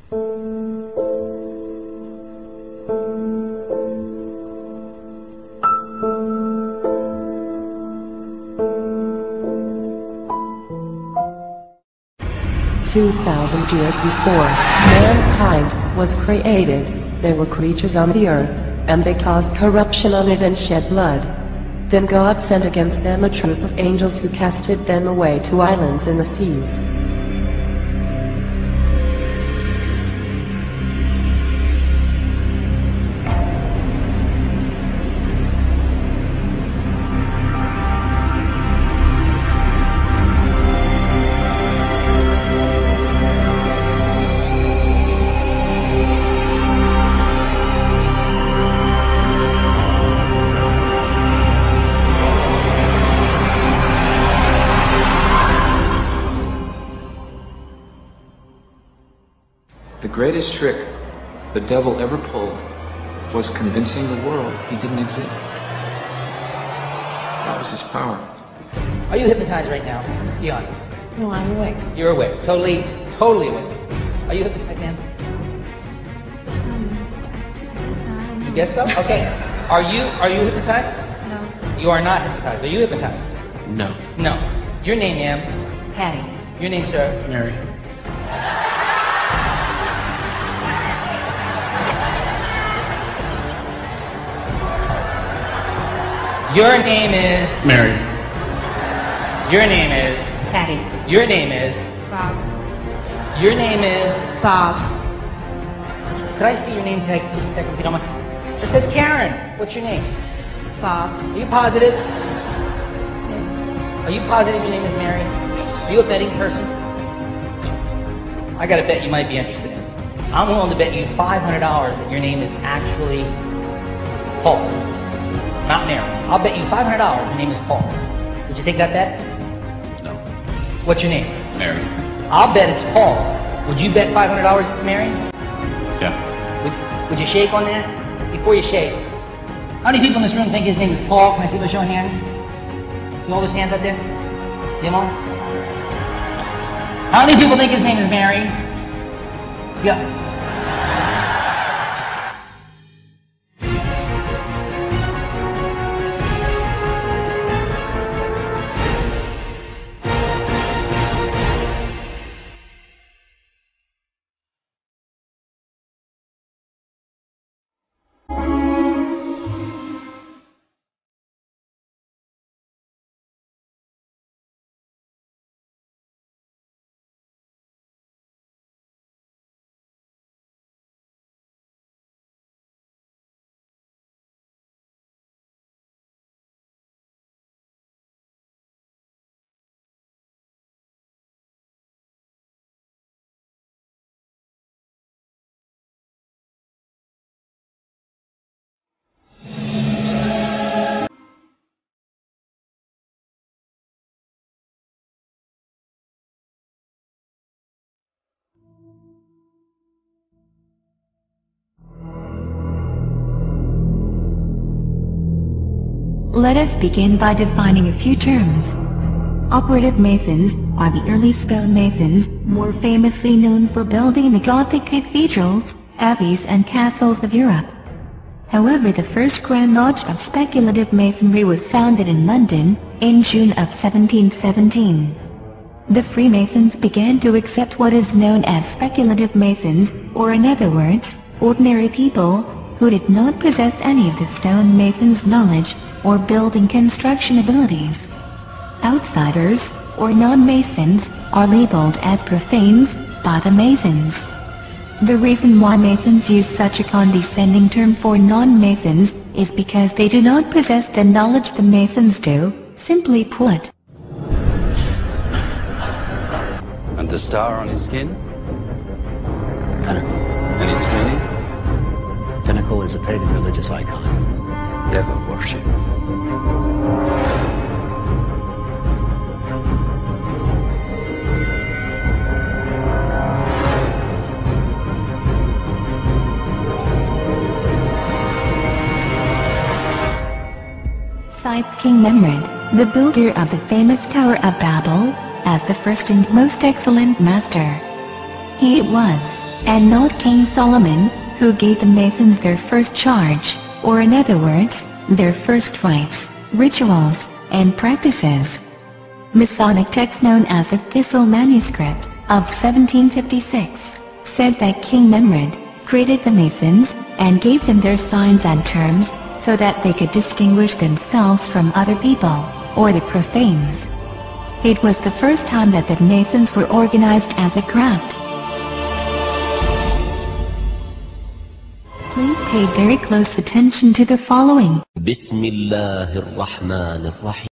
$2,000 years before mankind was created, there were creatures on the earth, and they caused corruption on it and shed blood. Then God sent against them a troop of angels who casted them away to islands in the seas. The greatest trick the devil ever pulled was convincing the world he didn't exist. That was his power. Are you hypnotized right now? Be honest. No, I'm awake. You're awake. Totally awake. Are you hypnotized, Ann? You guess so? Okay. Are you hypnotized? No. You are not hypnotized. Are you hypnotized? No. No. Your name, ma'am? Patty. Your name, sir? Mary. Your name is... Mary. Your name is... Patty. Your name is... Bob. Your name is... Bob. Could I see your name tag just a second, if you don't mind? It says Karen. What's your name? Bob. Are you positive? Yes. Are you positive your name is Mary? Are you a betting person? I got a bet you might be interested in. I'm willing to bet you $500 that your name is actually Paul, not Mary. I'll bet you $500 your name is Paul. Would you take that bet? No. What's your name? Mary. I'll bet it's Paul. Would you bet $500 it's Mary? Yeah. Would you shake on that? Before you shake. How many people in this room think his name is Paul? Can I see by show of hands? See all those hands up there? See them all? How many people think his name is Mary? See up. Let us begin by defining a few terms. Operative Masons are the early stonemasons, more famously known for building the Gothic cathedrals, abbeys and castles of Europe. However, the first Grand Lodge of speculative masonry was founded in London in June of 1717. The Freemasons began to accept what is known as speculative masons, or in other words, ordinary people who did not possess any of the stonemasons' knowledge or building construction abilities. Outsiders, or non-masons, are labeled as profanes by the Masons. The reason why Masons use such a condescending term for non-Masons is because they do not possess the knowledge the Masons do, simply put. And the star on his skin? Pinnacle. And its meaning? Pinnacle is a pagan religious icon. Devil worship. Cites King Nimrod, the builder of the famous Tower of Babel, as the first and most excellent master. He it was and not King Solomon, who gave the Masons their first charge, or in other words, their first rites, rituals, and practices. Masonic text known as the Thistle Manuscript of 1756 says that King Nimrod created the Masons and gave them their signs and terms so that they could distinguish themselves from other people, or the profanes. It was the first time that the Masons were organized as a craft. Please pay very close attention to the following. بسم الله الرحمن الرحيم.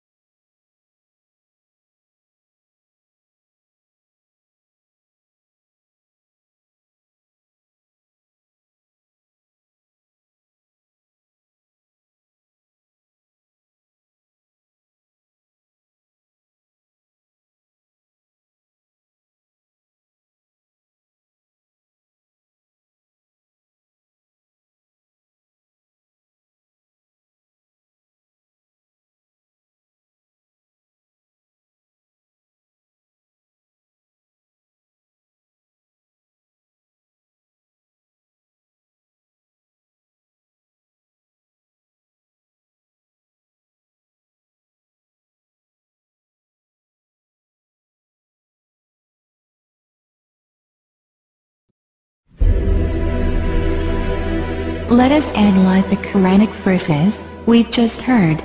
Let us analyze the Quranic verses we've just heard.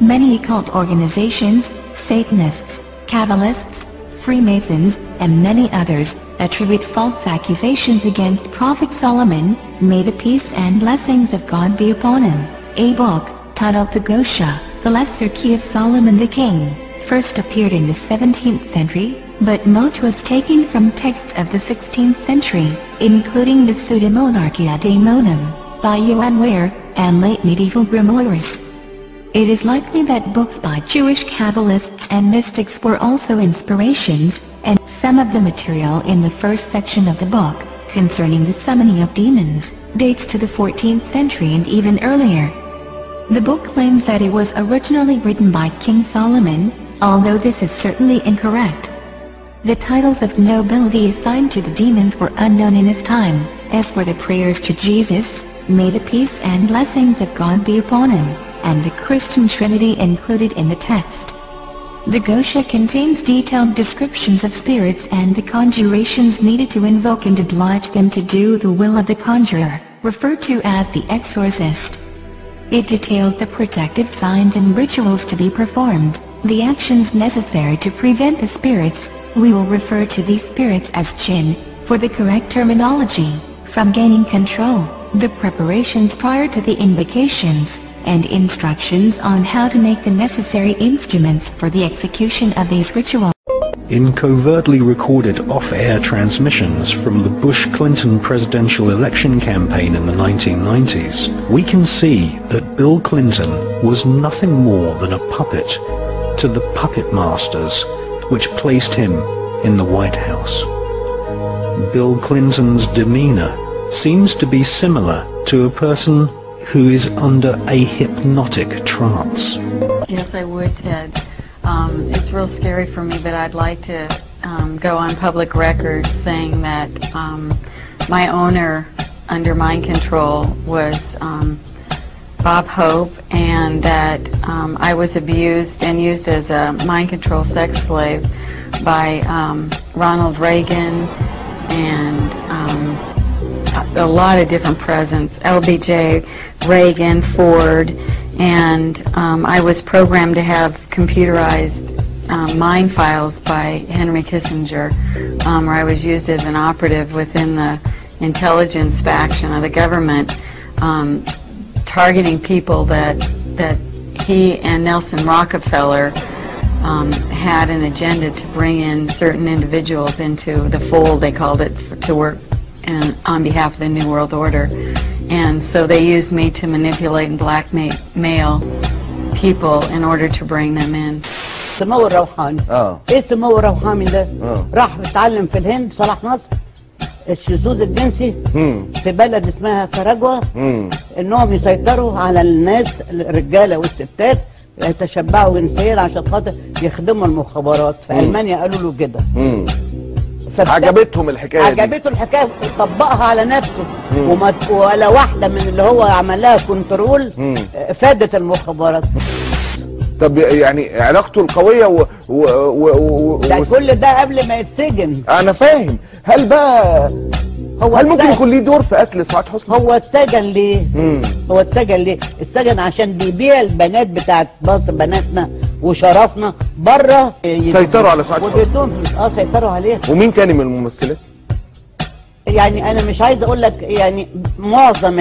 Many occult organizations, Satanists, Kabbalists, Freemasons, and many others attribute false accusations against Prophet Solomon, may the peace and blessings of God be upon him. A book, titled the Gosha, the Lesser Key of Solomon the King, first appeared in the 17th century, but much was taken from texts of the 16th century, including the Pseudemonarchia Daemonum, by Johann Weyer, and late medieval grimoires. It is likely that books by Jewish Kabbalists and mystics were also inspirations, and some of the material in the first section of the book, concerning the summoning of demons, dates to the 14th century and even earlier. The book claims that it was originally written by King Solomon, although this is certainly incorrect. The titles of nobility assigned to the demons were unknown in his time, as were the prayers to Jesus, may the peace and blessings of God be upon him, and the Christian Trinity included in the text. The Gosha contains detailed descriptions of spirits and the conjurations needed to invoke and oblige them to do the will of the conjurer, referred to as the exorcist. It details the protective signs and rituals to be performed, the actions necessary to prevent the spirits, we will refer to these spirits as jinn, for the correct terminology, from gaining control, the preparations prior to the invocations, and instructions on how to make the necessary instruments for the execution of these rituals. In covertly recorded off-air transmissions from the Bush-Clinton presidential election campaign in the 1990s, we can see that Bill Clinton was nothing more than a puppet to the puppet masters which placed him in the White House. Bill Clinton's demeanor seems to be similar to a person who is under a hypnotic trance. Yes, I would, Ted. It's real scary for me, but I'd like to go on public record saying that my owner under mind control was Bob Hope, and that I was abused and used as a mind control sex slave by Ronald Reagan and a lot of different presidents, LBJ, Reagan, Ford, and I was programmed to have computerized mind files by Henry Kissinger, where I was used as an operative within the intelligence faction of the government, targeting people that he and Nelson Rockefeller had an agenda to bring in certain individuals into the fold, they called it, to work on behalf of the New World Order. And so they used me to manipulate and blackmail people in order to bring them in. سمو الروحاني. ايه سمو الروحاني ده؟ راح اتعلم في الهند صلاح نصر الشذوذ الجنسي في بلد اسمها كراجوا، انهم يسيطروا على الناس الرجاله والستات يتشبعوا جنسيا عشان خاطر يخدموا المخابرات. في المانيا قالوا له كده. عجبتهم الحكايه دي. عجبته الحكايه طبقها على نفسه. ولا واحده من اللي هو عملها كنترول فادت المخابرات. طب يعني علاقته القويه ده كل ده قبل ما يتسجن. انا فاهم. هل بقى هل ممكن يكون ليه دور في قتل سعاد حسني؟ هو اتسجن ليه؟ هو اتسجن ليه؟ اتسجن عشان بيبيع البنات بتاعت مصر، بناتنا وشرفنا بره. سيطروا على سعاد حسني. سيطروا عليها. ومين تاني من الممثلات؟ يعني انا مش عايز اقول لك يعني معظم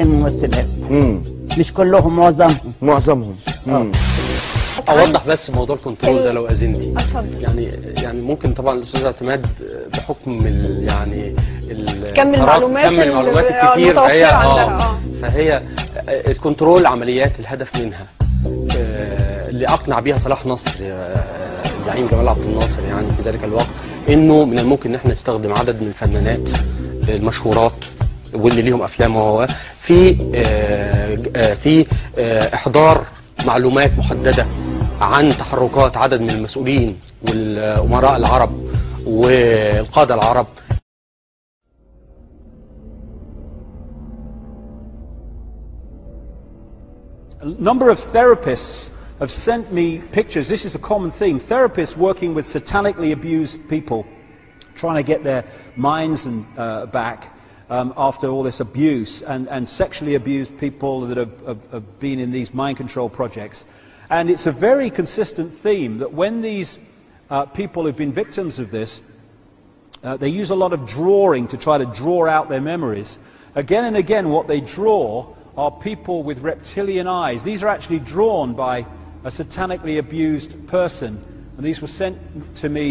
الممثلات. مش كلهم، معظمهم. اوضح بس موضوع الكنترول ده لو اذنتي. يعني ممكن طبعا الاستاذ اعتماد بحكم كم المعلومات الكتير فهي الكنترول عمليات الهدف منها اللي اقنع بيها صلاح نصر زعيم جمال عبد الناصر يعني في ذلك الوقت انه من الممكن ان احنا نستخدم عدد من الفنانات المشهورات واللي ليهم افلام في احضار معلومات محدده عن تحركات عدد من المسؤولين والامراء العرب والقاده العرب. A number of therapists have sent me pictures. This is a common theme. Therapists working with satanically abused people, trying to get their minds back after all this abuse, and sexually abused people that have been in these mind control projects. And it's a very consistent theme that when these people who've been victims of this, they use a lot of drawing to try to draw out their memories. Again and again what they draw are people with reptilian eyes. These are actually drawn by a satanically abused person, and these were sent to me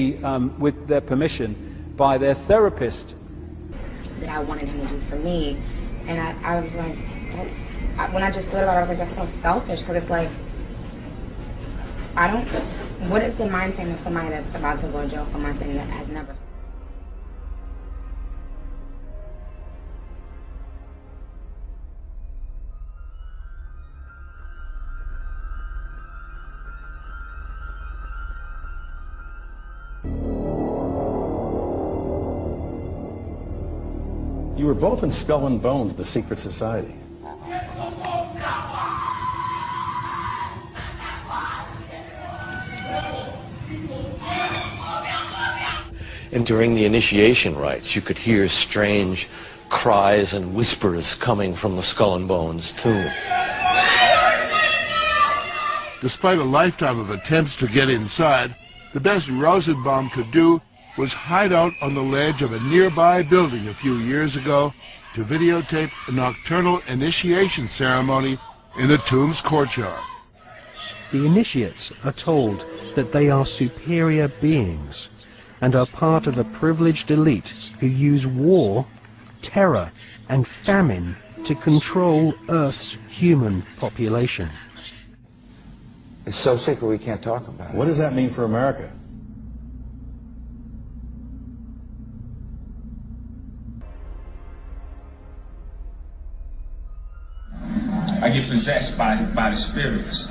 with their permission by their therapist. That I wanted him to do for me, and I was like, when I just thought about it, I was like, that's so selfish, because it's like, what is the mind frame of somebody that's about to go to jail for something that has never... You were both in Skull and Bones, the secret society. And during the initiation rites, you could hear strange cries and whispers coming from the Skull and Bones tomb. Despite a lifetime of attempts to get inside, the best Rosenbaum could do was hide out on the ledge of a nearby building a few years ago to videotape a nocturnal initiation ceremony in the tomb's courtyard. The initiates are told that they are superior beings and are part of a privileged elite who use war, terror and famine to control Earth's human population. It's so secret we can't talk about it. What does that mean for America? I get possessed by the spirits.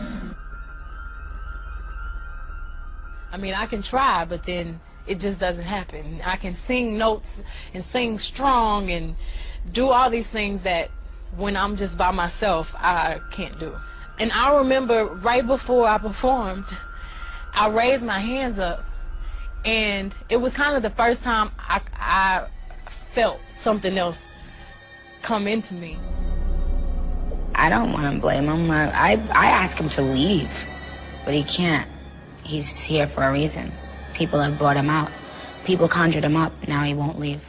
I mean, I can try, but then it just doesn't happen. I can sing notes and sing strong and do all these things that when I'm just by myself, I can't do. And I remember right before I performed, I raised my hands up, and it was kind of the first time I felt something else come into me. I don't want to blame him. I ask him to leave, but he can't. He's here for a reason. People have brought him out. People conjured him up. Now he won't leave.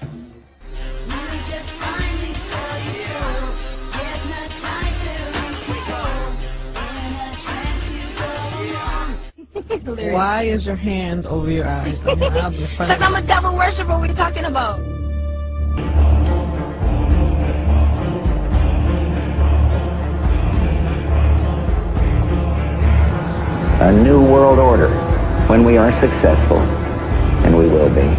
Why is your hand over your eyes? Because I'm a devil worshiper. What are you talking about? A new world order when we are successful, and we will be.